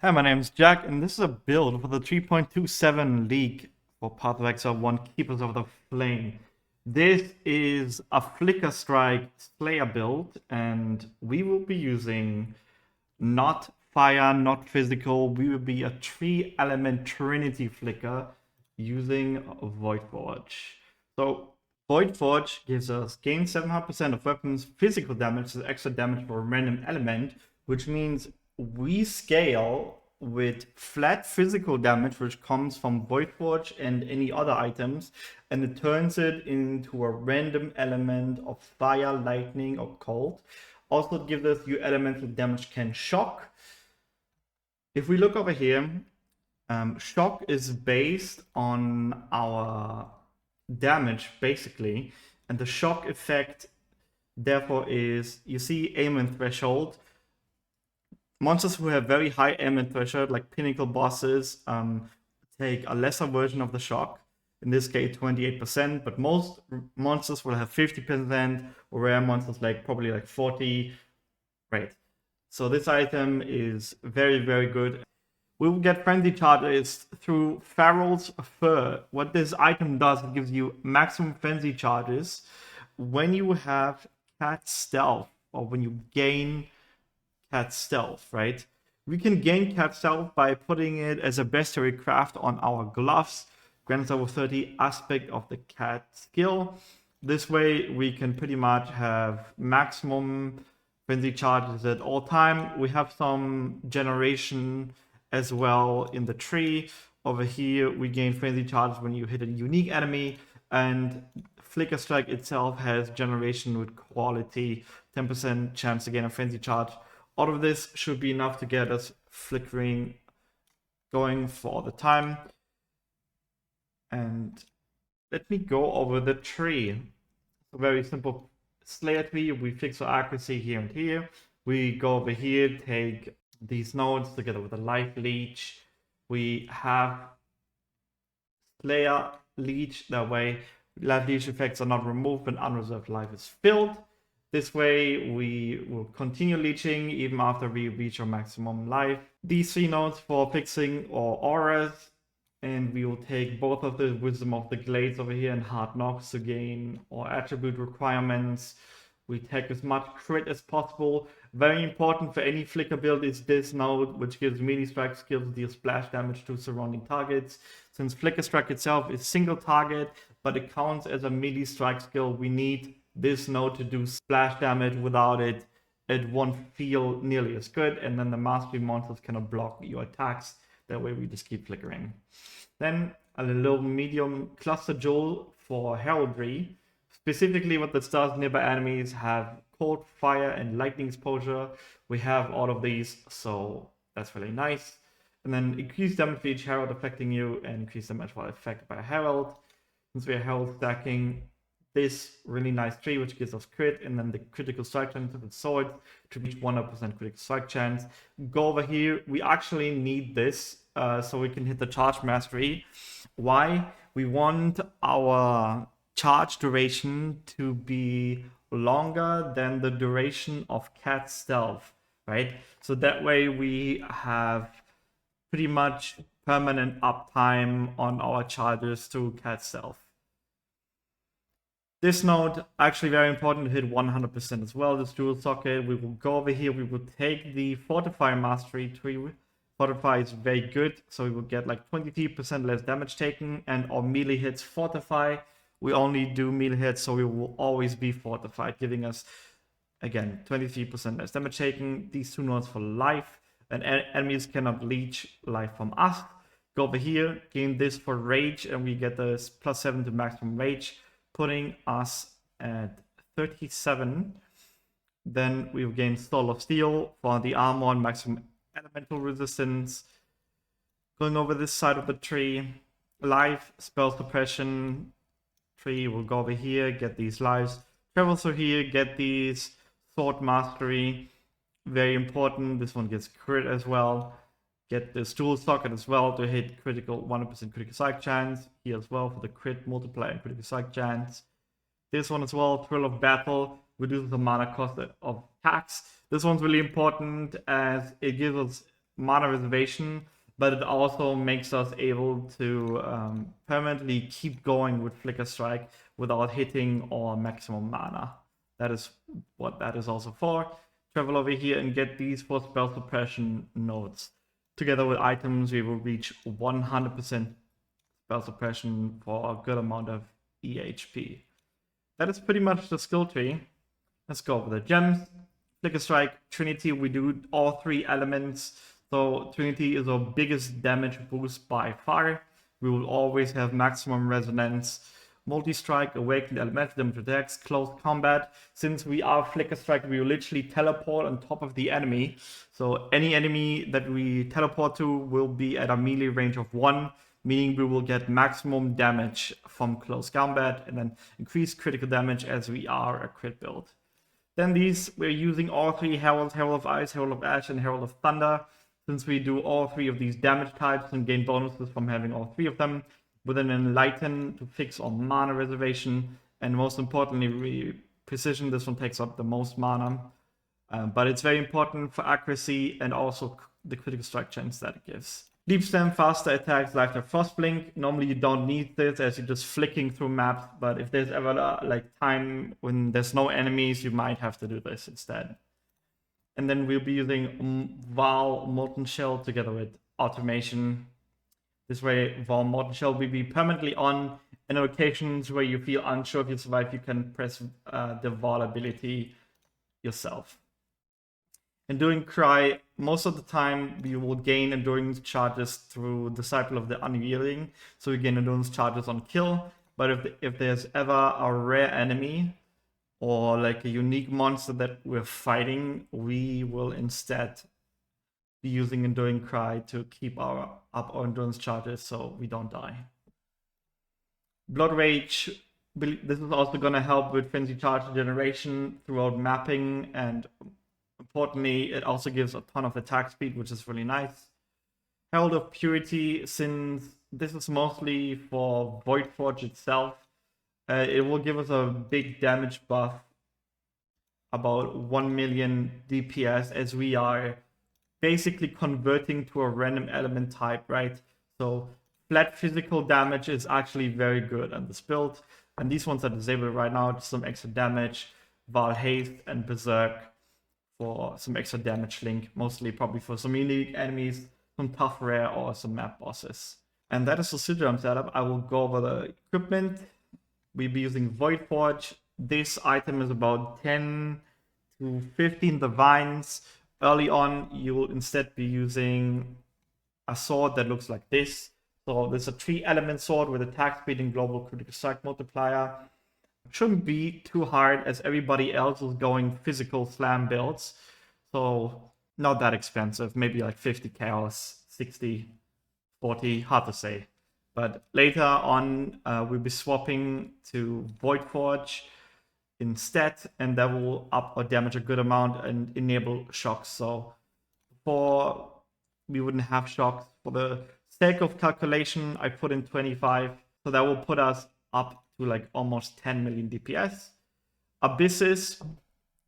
Hi, my name's Jack, and this is a build for the 3.27 League for Path of Exile 1 Keepers of the Flame. This is a Flicker Strike Slayer build, and we will be using not fire, not physical. We will be a 3-element Trinity Flicker using Void Forge. So, Void Forge gives us gain 700% of weapons physical damage, so extra damage for a random element, which means we scale with flat physical damage, which comes from Void Forge and any other items, and it turns it into a random element of fire, lightning, or cold. Also, it gives us your elemental damage can shock. If we look over here, shock is based on our damage, basically, and the shock effect, therefore, is you see aim threshold. Monsters who have very high aim threshold, like pinnacle bosses, take a lesser version of the shock. In this case, 28%, but most monsters will have 50%, or rare monsters probably like 40. Right. So this item is very, very good. We will get frenzy charges through Farrell's Fur. What this item does, it gives you maximum frenzy charges when you have cat stealth, or when you gain cat stealth, right? We can gain cat stealth by putting it as a bestiary craft on our gloves. Grants over 30 aspect of the cat skill. This way we can pretty much have maximum frenzy charges at all time. We have some generation as well in the tree. Over here we gain frenzy charges when you hit a unique enemy, and Flicker Strike itself has generation with quality, 10% chance to gain a frenzy charge. All of this should be enough to get us flickering going for all the time. And let me go over the tree. A very simple Slayer tree. We fix our accuracy here and here. We go over here, take these nodes together with the life leech. We have Slayer leech. That way, life leech effects are not removed when unreserved life is filled. This way, we will continue leeching even after we reach our maximum life. These 3 nodes for fixing our auras, and we will take both of the Wisdom of the Glades over here and Hard Knocks to gain our attribute requirements. We take as much crit as possible. Very important for any flicker build is this node, which gives melee strike skills deal splash damage to surrounding targets. Since flicker strike itself is single target, but it counts as a melee strike skill, we need this node to do splash damage. Without it, it won't feel nearly as good, and then the mastery monsters cannot block your attacks. That way we just keep flickering. Then a little medium cluster jewel for heraldry. Specifically, what this does, nearby enemies have cold, fire, and lightning exposure. We have all of these, so that's really nice. And then increase damage for each herald affecting you, and increase damage while affected by a herald. Since we are herald stacking this really nice tree, which gives us crit, and then the critical strike chance of the sword to reach 100% critical strike chance. Go over here. We actually need this so we can hit the charge mastery. Why? We want our charge duration to be longer than the duration of cat stealth, right? So that way we have pretty much permanent uptime on our charges through cat stealth. This node, actually very important to hit 100% as well, this dual socket. We will go over here, we will take the Fortify Mastery tree. Fortify is very good, so we will get like 23% less damage taken, and our melee hits Fortify. We only do melee hits, so we will always be fortified, giving us, again, 23% less damage taken. These 2 nodes for life, and enemies cannot leech life from us. Go over here, gain this for rage, and we get this +7 to maximum rage, putting us at 37. Then we will gain Stall of Steel for the armor and maximum elemental resistance. Going over this side of the tree, life, spell suppression tree, we'll go over here, get these lives. Travel through here, get these sword mastery, very important. This one gets crit as well. Get this dual socket as well to hit critical 100% critical strike chance. Here as well for the crit multiplier and critical strike chance. This one as well, Thrill of Battle, reduces the mana cost of attacks. This one's really important as it gives us mana reservation, but it also makes us able to permanently keep going with Flicker Strike without hitting our maximum mana. That is what that is also for. Travel over here and get these 4 spell suppression nodes. Together with items, we will reach 100% spell suppression for a good amount of EHP. That is pretty much the skill tree. Let's go over the gems. Flicker Strike, Trinity, we do all 3 elements. So Trinity is our biggest damage boost by far. We will always have maximum resonance. Multi-strike, awakened elemental damage attacks, close combat. Since we are Flicker Strike, we will literally teleport on top of the enemy. So any enemy that we teleport to will be at a melee range of 1, meaning we will get maximum damage from close combat and then increase critical damage as we are a crit build. Then these, we're using all 3 Heralds, Herald of Ice, Herald of Ash, and Herald of Thunder. Since we do all 3 of these damage types and gain bonuses from having all 3 of them, with an Enlighten to fix our mana reservation, and most importantly, Precision, this one takes up the most mana. But it's very important for accuracy and also the critical strike chance that it gives. Deep Stem, faster attacks, Lifetime Frostblink. Normally you don't need this as you're just flicking through maps, but if there's ever like time when there's no enemies, you might have to do this instead. And then we'll be using Val Molten Shell together with Automation. This way, Val Molten Shell will be permanently on, and on occasions where you feel unsure if you survive, you can press the Val ability yourself. Enduring Cry, most of the time we will gain endurance charges through Disciple of the Unyielding, so we gain endurance charges on kill, but if there's ever a rare enemy or like a unique monster that we're fighting, we will instead be using Enduring Cry to keep up our endurance charges so we don't die. Blood Rage, this is also going to help with Frenzy Charge generation throughout mapping, and importantly, it also gives a ton of attack speed, which is really nice. Herald of Purity, since this is mostly for Voidforge itself, it will give us a big damage buff, about 1 million DPS, as we are basically converting to a random element type, right? So flat physical damage is actually very good on this build, and these ones are disabled right now, just some extra damage. Val Haste and Berserk for some extra damage link, mostly probably for some unique enemies, some tough rare, or some map bosses. And that is the Sidram setup. I will go over the equipment. We'll be using Voidforge. This item is about 10 to 15 divines. Early on, you will instead be using a sword that looks like this. So there's a 3-element sword with attack speed and global critical strike multiplier. Shouldn't be too hard as everybody else is going physical slam builds. So not that expensive, maybe like 50 chaos, 60, 40, hard to say. But later on, we'll be swapping to Voidforge instead, and that will up our damage a good amount and enable shocks. So before we wouldn't have shocks. For the sake of calculation, I put in 25, so that will put us up to like almost 10 million DPS. Abysses,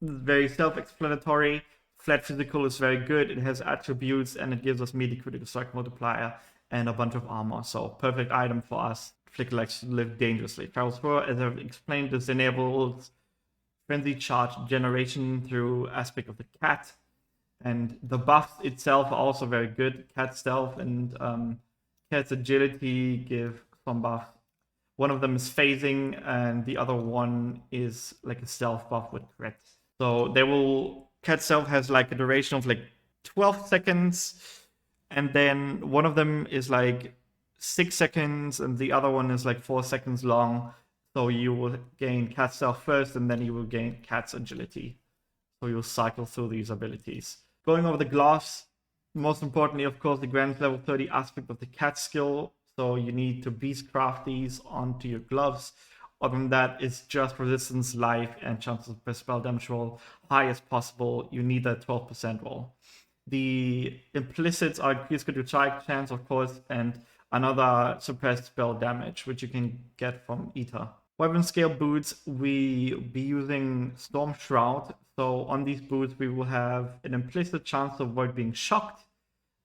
very self-explanatory. Flat physical is very good. It has attributes and it gives us melee critical strike multiplier and a bunch of armor. So perfect item for us. Flicker likes to live dangerously. Transfer, as I've explained, this enables frenzy charge generation through aspect of the cat. And the buffs itself are also very good. Cat stealth and cat's agility give some buffs. One of them is phasing, and the other one is like a stealth buff with crit. So they will. Cat stealth has like a duration of like 12 seconds, and then one of them is like 6 seconds, and the other one is like 4 seconds long. So you will gain cat stealth first, and then you will gain cat's agility. So you'll cycle through these abilities. Going over the gloves, most importantly, of course, the Grand level 30 aspect of the cat skill. So you need to beastcraft these onto your gloves. Other than that, it's just resistance, life, and chances of spell damage roll high as possible. You need that 12% roll. The implicits are increased critical strike chance, of course, and another suppressed spell damage, which you can get from Ether. Weapon scale boots, we be using Storm Shroud. So on these boots, we will have an implicit chance to avoid being shocked,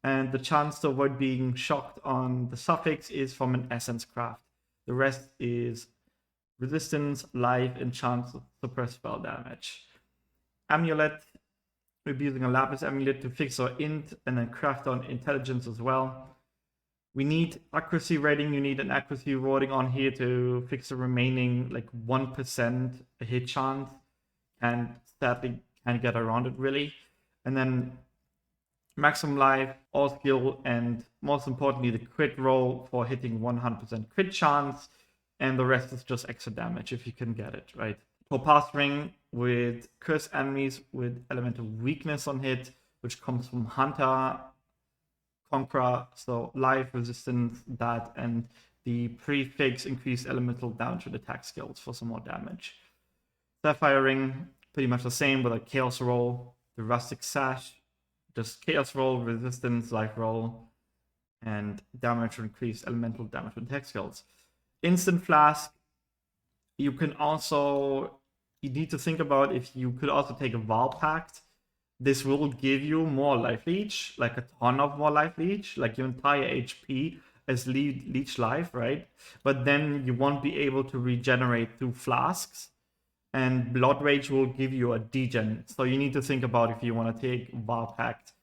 and the chance to avoid being shocked on the suffix is from an essence craft. The rest is resistance, life, and chance to suppress spell damage. Amulet, we'll be using a Lapis Amulet to fix our int and then craft on intelligence as well. We need accuracy rating. You need an accuracy rating on here to fix the remaining like 1% hit chance, and sadly can't get around it really. And then maximum life, all skill, and most importantly the crit roll for hitting 100% crit chance, and the rest is just extra damage if you can get it, right? Topaz Ring with cursed enemies with elemental weakness on hit, which comes from Hunter, Conqueror, so life, resistance, that, and the prefix increased elemental damage with attack skills for some more damage. Sapphire Ring, pretty much the same with a Chaos Roll. The Rustic Sash, just Chaos Roll, resistance, life roll, and damage increased elemental damage with attack skills. Instant Flask, you can also, you need to think about if you could also take a Val Pact. This will give you more life leech, like a ton of more life leech, like your entire HP as leech life, right? But then you won't be able to regenerate through flasks, and Blood Rage will give you a degen. So you need to think about if you want to take Val Pact.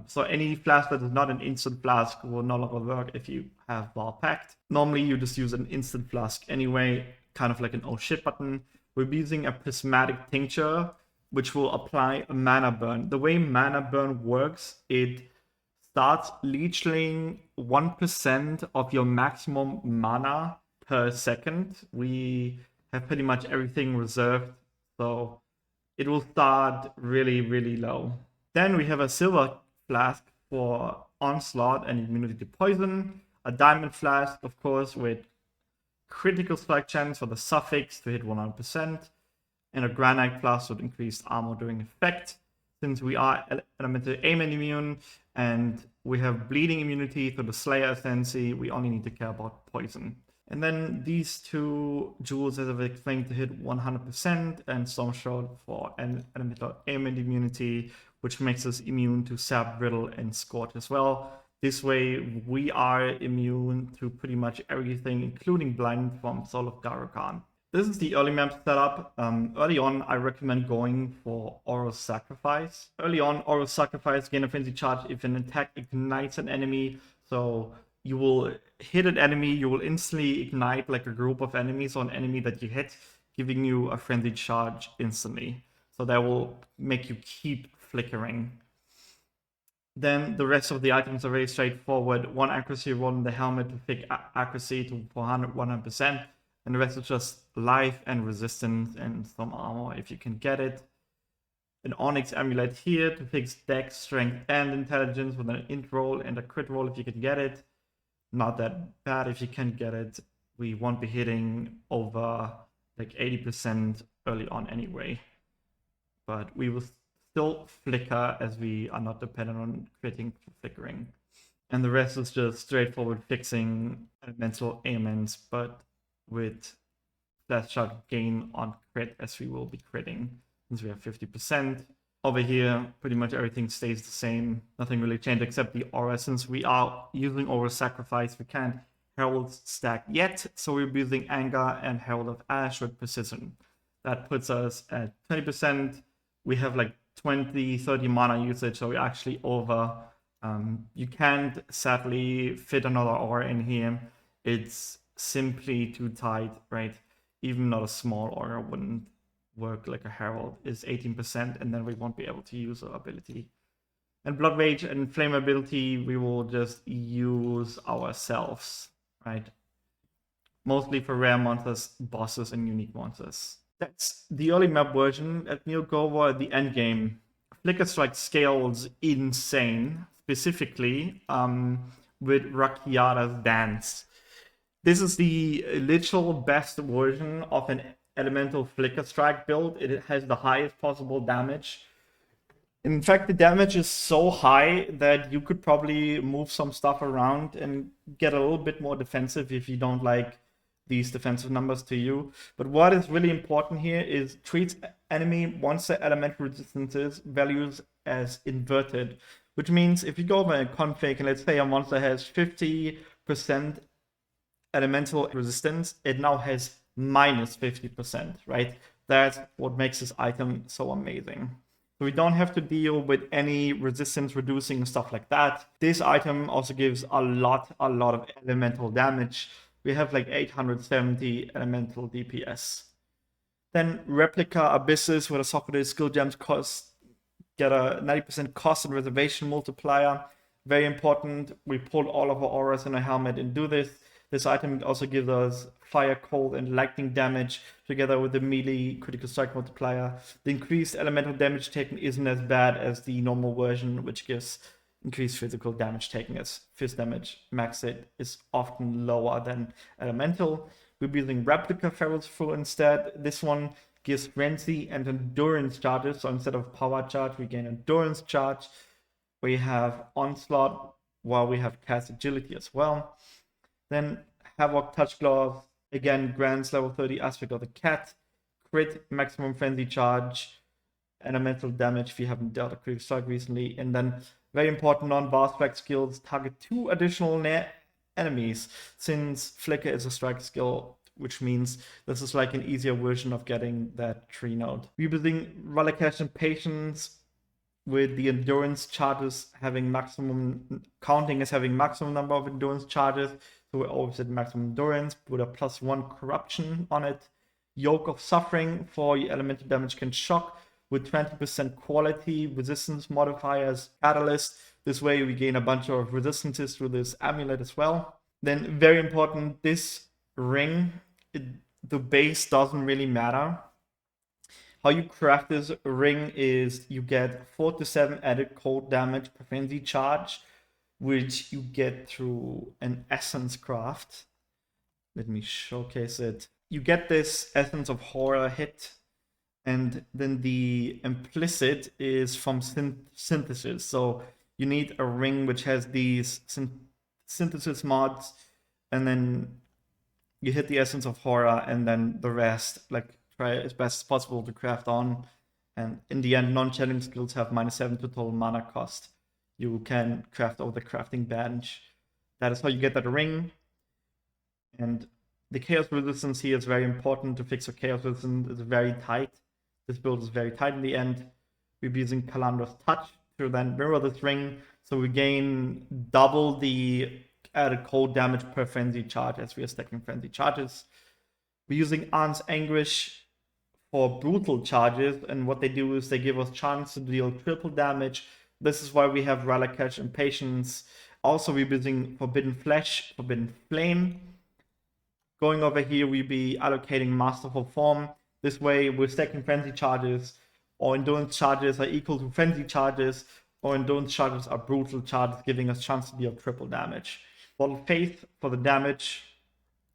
So any flask that is not an instant flask will no longer work if you have Val Pact. Normally you just use an instant flask anyway, kind of like an oh shit button. We're using a prismatic tincture, which will apply a mana burn. The way mana burn works, it starts leeching 1% of your maximum mana per second. We have pretty much everything reserved, so it will start really, really low. Then we have a silver flask for onslaught and immunity to poison, a diamond flask, of course, with critical strike chance for the suffix to hit 100%, and a granite flask with increased armor during effect. Since we are elemental aimant immune and we have bleeding immunity to the Slayer Ascendancy, we only need to care about poison. And then these two jewels, as I've explained, to hit 100%, and Storm Shroud for an elemental aimant immunity, which makes us immune to Sap, Riddle, and Scorch as well. This way, we are immune to pretty much everything, including Blind from Soul of Garokan. This is the early map setup. Early on, I recommend going for Aura's Sacrifice. Early on, Aura's Sacrifice gain a frenzy charge if an attack ignites an enemy. So you will hit an enemy, you will instantly ignite like a group of enemies or an enemy that you hit, giving you a frenzy charge instantly. So that will make you keep flickering. Then the rest of the items are very straightforward. One accuracy roll in the helmet to fix accuracy to 100%. And the rest is just life and resistance and some armor if you can get it. An Onyx Amulet here to fix dex, strength, and intelligence with an int roll and a crit roll if you can get it. Not that bad if you can get it. We won't be hitting over like 80% early on anyway. But we will still flicker as we are not dependent on critting for flickering. And the rest is just straightforward fixing elemental ailments, but with flash shot gain on crit as we will be critting since we have 50%. Over here, pretty much everything stays the same. Nothing really changed except the aura. Since we are using Aura Sacrifice, we can't Herald stack yet, so we're using Anger and Herald of Ash with Precision. That puts us at 20%. We have like 20-30 mana usage, so we're actually over. You can't sadly fit another aura in here. It's simply too tight, right? Even not a small aura wouldn't work like a Herald. Is 18%, and then we won't be able to use our ability. And Blood Rage and Flame ability, we will just use ourselves, right? Mostly for rare monsters, bosses, and unique monsters. That's the early map version. Let me go over the end game. Flicker Strike scales insane, specifically with Rakiata's Dance. This is the literal best version of an elemental Flicker Strike build. It has the highest possible damage. In fact, the damage is so high that you could probably move some stuff around and get a little bit more defensive if you don't like these defensive numbers to you. But what is really important here is treats enemy monster elemental resistances values as inverted, which means if you go over a config and let's say a monster has 50% elemental resistance, it now has minus 50%, right? That's what makes this item so amazing. So we don't have to deal with any resistance reducing stuff like that. This item also gives a lot of elemental damage. We have like 870 elemental DPS. Then Replica Abysses with a Socrates skill gems get a 90% cost and reservation multiplier. Very important. We pull all of our auras in a helmet and do this. This item also gives us fire, cold, and lightning damage together with the melee critical strike multiplier. The increased elemental damage taken isn't as bad as the normal version, which gives increased physical damage taken, as fist damage max it is often lower than elemental. We'll be using Replica Feral's Full instead. This one gives frenzy and endurance charges. So instead of power charge, we gain endurance charge. We have onslaught, while we have cast agility as well. Then Havoc Touch Claws, again, grants level 30 aspect of the cat, crit, maximum frenzy charge, elemental damage if you haven't dealt a critical strike recently. And then very important non-boss strike skills, target 2 additional enemies, since Flicker is a strike skill, which means this is like an easier version of getting that tree node. We're using Ralakesh and Patience with the endurance charges having maximum, counting as having maximum number of endurance charges. So we're always at maximum endurance with a +1 corruption on it. Yoke of Suffering for your elemental damage can shock with 20% quality resistance modifiers. Catalyst. This way we gain a bunch of resistances through this amulet as well. Then very important, this ring, the base doesn't really matter. How you craft this ring is you get 4 to 7 added cold damage per frenzy charge, which you get through an essence craft. Let me showcase it. You get this Essence of Horror hit, and then the implicit is from synthesis. So you need a ring which has these synthesis mods, and then you hit the Essence of Horror, and then the rest, like, try as best as possible to craft on. And in the end, non-challenge skills have -7 to total mana cost. You can craft over the crafting bench. That is how you get that ring. And the chaos resistance here is very important to fix. So chaos resistance is very tight. This build is very tight in the end. We'll be using Kalandra's Touch to then mirror this ring. So we gain double the added cold damage per frenzy charge as we are stacking frenzy charges. We're using Arn's Anguish for brutal charges, and what they do is they give us chance to deal triple damage. This is why we have Ralakesh and Patience. Also, we're using Forbidden Flesh, Forbidden Flame. Going over here, we'll be allocating Masterful Form. This way, we're stacking frenzy charges, or endurance charges are equal to frenzy charges, or endurance charges are brutal charges, giving us chance to deal triple damage. Bottle Faith for the damage.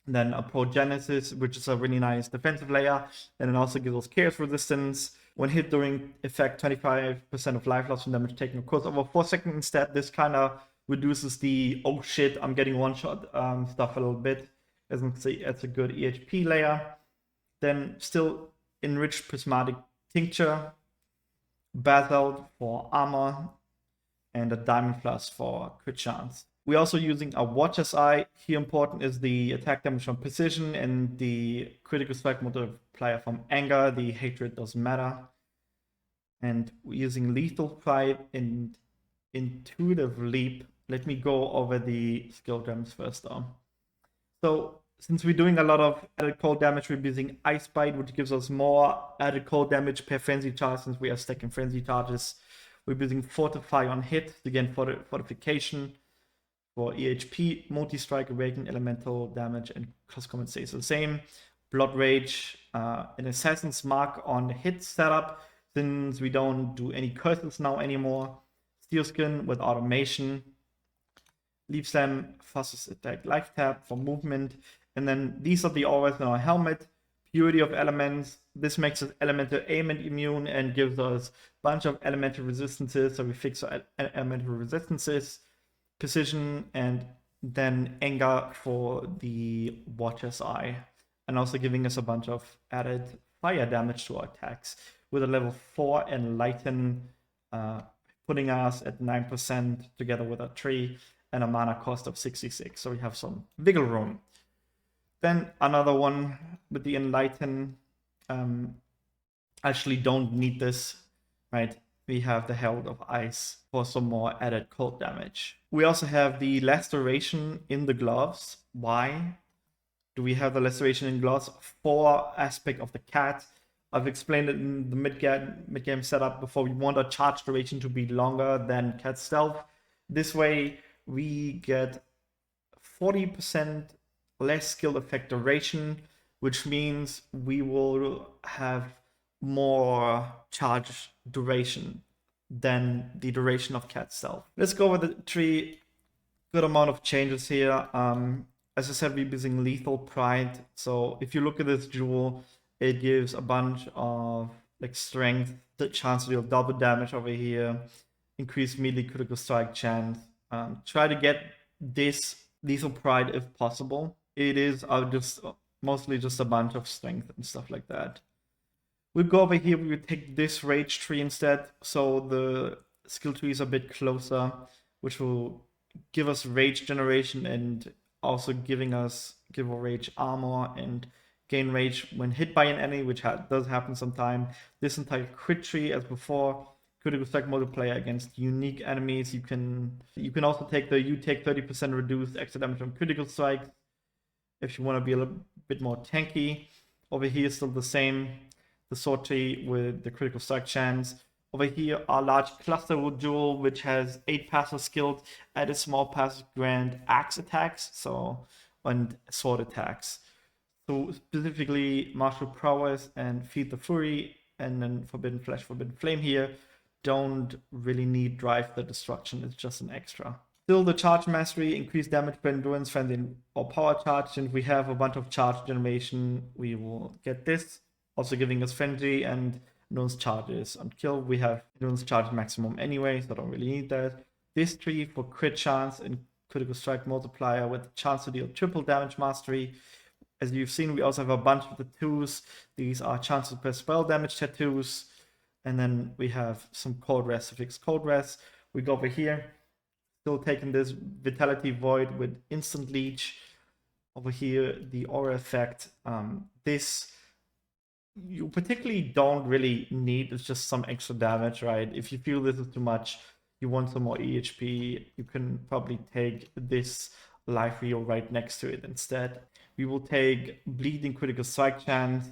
Then a Progenesis, which is a really nice defensive layer, and it also gives us chaos resistance. When hit during effect, 25% of life loss from damage taken. Of course, over 4 seconds instead, this kind of reduces the oh shit, I'm getting one shot stuff a little bit. As you can see, it's a good EHP layer. Then still enriched prismatic tincture, basalt for armor, and a diamond flask for crit chance. We're also using a Watcher's Eye. Here important is the attack damage from precision and the critical strike multiplier from anger. The hatred doesn't matter. And we're using lethal pride and intuitive leap. Let me go over the skill gems first though. So since we're doing a lot of added cold damage, we're using Ice Bite, which gives us more added cold damage per frenzy charge since we are stacking frenzy charges. We're using Fortify on hit, again fortification. For EHP, multi-strike, awaken, elemental damage, and cross combat stays the same. Blood Rage, an Assassin's Mark on hit setup, since we don't do any curses now anymore. Steel Skin with automation. Leaf Slam, fastest attack, life tap for movement. And then these are the auras in our helmet. Purity of Elements. This makes us elemental ailment immune and gives us a bunch of elemental resistances. So we fix our elemental resistances. Precision, and then anger for the Watcher's Eye, and also giving us a bunch of added fire damage to our attacks with a level 4 enlighten putting us at 9% together with a tree and a mana cost of 66. So we have some wiggle room. Then another one with the Enlighten. Actually don't need this, right? We have the Herald of Ice for some more added cold damage. We also have the Laceration in the gloves. Why do we have the Laceration in gloves? For aspect of the cat. I've explained it in the mid-game setup before. We want our charge duration to be longer than cat stealth. This way we get 40% less skill effect duration, which means we will have more charge duration than the duration of cat stealth. Let's go over the tree. Good amount of changes here. As I said, we're using Lethal Pride. So if you look at this jewel, it gives a bunch of like strength, the chance to deal double damage over here, increase melee critical strike chance. Try to get this Lethal Pride if possible. It is just mostly just a bunch of strength and stuff like that. We'll go over here, we will take this Rage tree instead, so the skill tree is a bit closer, which will give us Rage generation and also give a Rage armor and gain Rage when hit by an enemy, which does happen sometime. This entire crit tree, as before, critical strike multiplier against unique enemies. You can also take you take 30% reduced extra damage from critical strikes if you want to be a little bit more tanky. Over here, still the same. The sword tree with the critical strike chance. Over here, our large cluster wood jewel, which has 8 passive skills, added small passive grant axe attacks, and sword attacks. So specifically, martial prowess and feed the fury, and then forbidden flesh, forbidden flame here don't really need drive the destruction. It's just an extra. Still, the charge mastery, increased damage per endurance, friendly or power charge. Since we have a bunch of charge generation, we will get this. Also giving us frenzy and endurance charges on kill. We have endurance charge maximum anyway, so I don't really need that. This tree for crit chance and critical strike multiplier with the chance to deal triple damage mastery. As you've seen, we also have a bunch of tattoos. These are chances per spell damage tattoos. And then we have some cold rest to fix cold rest. We go over here, still taking this Vitality Void with instant leech. Over here, the aura effect. This you particularly don't really need. It's just some extra damage, right? If you feel this is too much, you want some more EHP, you can probably take this life reel right next to it instead. We will take bleeding critical strike chance.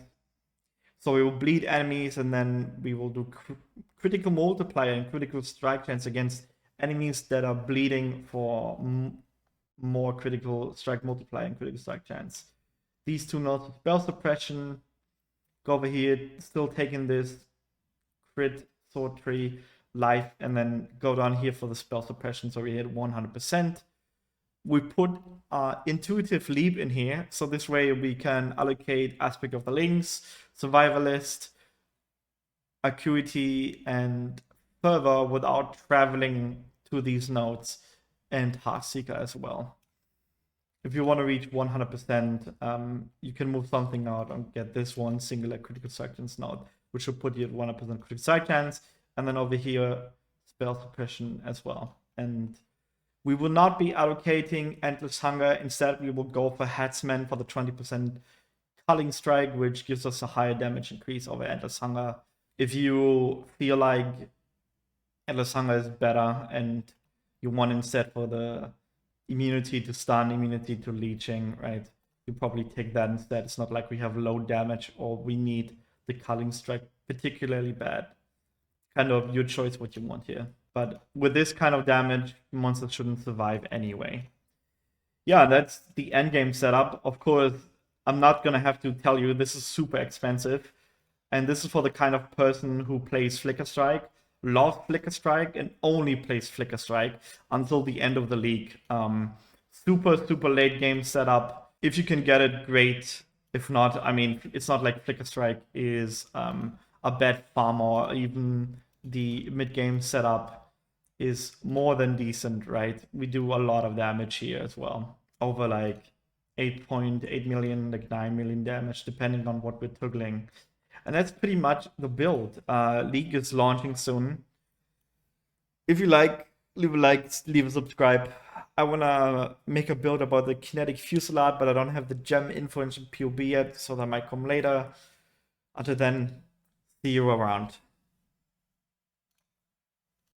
So we will bleed enemies, and then we will do critical multiplier and critical strike chance against enemies that are bleeding for more critical strike multiplier and critical strike chance. These two notes of spell suppression. Go over here, still taking this crit sword tree life, and then go down here for the spell suppression, so we hit 100%. We put intuitive leap in here, so this way we can allocate aspect of the links, survivalist, acuity, and further without traveling to these nodes, and Heartseeker as well. If you want to reach 100%, you can move something out and get this one singular critical strike chance node, which will put you at 100% critical strike chance, and then over here, spell suppression as well. And we will not be allocating Endless Hunger. Instead, we will go for Headsman for the 20% Culling Strike, which gives us a higher damage increase over Endless Hunger. If you feel like Endless Hunger is better and you want instead for the immunity to stun, immunity to leeching, right? You probably take that instead. It's not like we have low damage or we need the Culling Strike particularly bad. Kind of your choice what you want here. But with this kind of damage, monsters shouldn't survive anyway. Yeah, that's the endgame setup. Of course, I'm not going to have to tell you this is super expensive. And this is for the kind of person who plays Flicker Strike, loves Flicker Strike, and only plays Flicker Strike until the end of the league. Super late game setup. If you can get it, great. If not, I mean, it's not like Flicker Strike is a bad farmer, or even the mid-game setup is more than decent, right? We do a lot of damage here as well. Over like 8.8 million, like 9 million damage, depending on what we're toggling. And that's pretty much the build. League is launching soon. If you like, leave a like, leave a subscribe. I wanna make a build about the kinetic fusillade, but I don't have the gem info in PoE yet, so that might come later. Until then, see you around.